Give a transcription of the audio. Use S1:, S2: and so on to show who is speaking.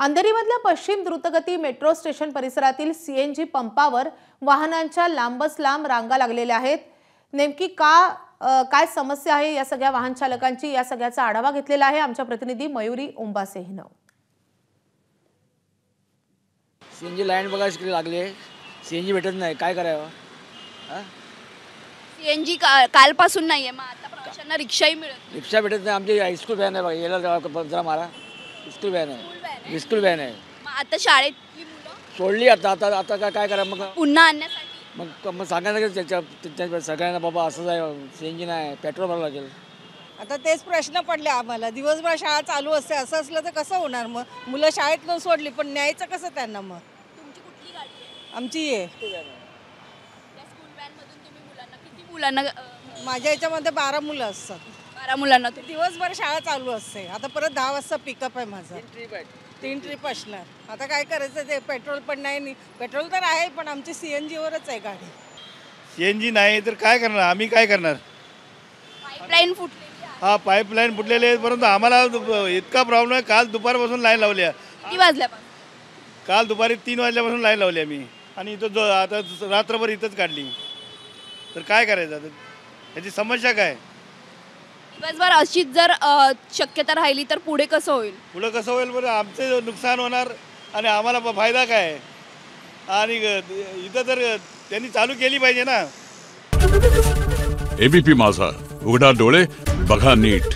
S1: अंधेरीमधल्या पश्चिम द्रुतगती metro station परिसरातील सीएनजी पंपावर वाहनांच्या लांबच लांब रांगा लागलेल्या आहेत। नेमकी काय समस्या आहे या सगळ्या वाहन चालकांची, या सगळ्याचा आढावा घेतलेला आहे आमच्या प्रतिनिधी मयुरी ओंबासे हिनं।
S2: सीएनजी लाईन बघा इकडे लागले, सीएनजी भेटत नाही, काय करावं?
S3: सीएनजी कालपासून नाहीये, मग आता प्रवाशांना रिक्षाही मिळत नाही।
S2: रिक्षा भेटत नाही। आमची हायस्कूल व्हॅन आहे बघा, याला जरा मारा, स्कूल व्हॅन आहे, स्कूल व्हॅन आहे।
S3: मग आता शाळेतली मुलं
S2: सोडली आता काय करा मग?
S3: पुन्हा आणण्यासाठी
S2: मग सांगायचं त्याच्या सगळ्यांना, बाबा असं आहे, सीएनजी नाही, पेट्रोल भरावं लागेल।
S4: आता तेच प्रश्न पडले आम्हाला। दिवसभर शाळा चालू असते, असं असलं तर कसं होणार? मग मुलं शाळेतून सोडली पण न्यायचं कसं त्यांना? मग
S3: तुमची कुठली गाडी आहे?
S4: आमची आहे।
S3: त्या स्कूल व्हॅन मधून तुम्ही मुलांना किती मुलांना
S4: माझ्या याच्यामध्ये 12 मुलं असतात।
S3: 12 मुलांना तुम्ही
S4: दिवसभर शाळा चालू असते। आता परत 10 वाजता पिकअप आहे माझं।
S2: ट्रिप आहे,
S4: 3 ट्रिप असणार। आता काय करायचं? ते पेट्रोल पण नाही, पेट्रोल तर आहे पण आमची सीएनजी वरच आहे गाडी।
S5: सीएनजी नाही तर काय करणार? आम्ही काय करणार?
S3: पाईपलाईन फुटलेली आहे।
S5: हा, पाईपलाईन फुटलेली आहे, परंतु आम्हाला इतका प्रॉब्लेम आहे। काल दुपारपासून लाईन लावली आहे।
S3: किती वाजल्यापासून?
S5: काल दुपारी 3 वाजल्यापासून लाईन लावली आम्ही, आणि इथं आता रात्रभर इथंच काढली। तर काय करायचं आता? याची समस्या काय?
S3: दिवसभर अशीच जर शक्यता राहिली तर पुढे कसं होईल?
S5: पुढं कसं होईल? बरं, आमचं नुकसान होणार आणि आम्हाला फायदा काय? आणि इथं तर त्यांनी चालू केली पाहिजे ना।
S6: एबीपी माझा, उघडा डोळे बघा नीट।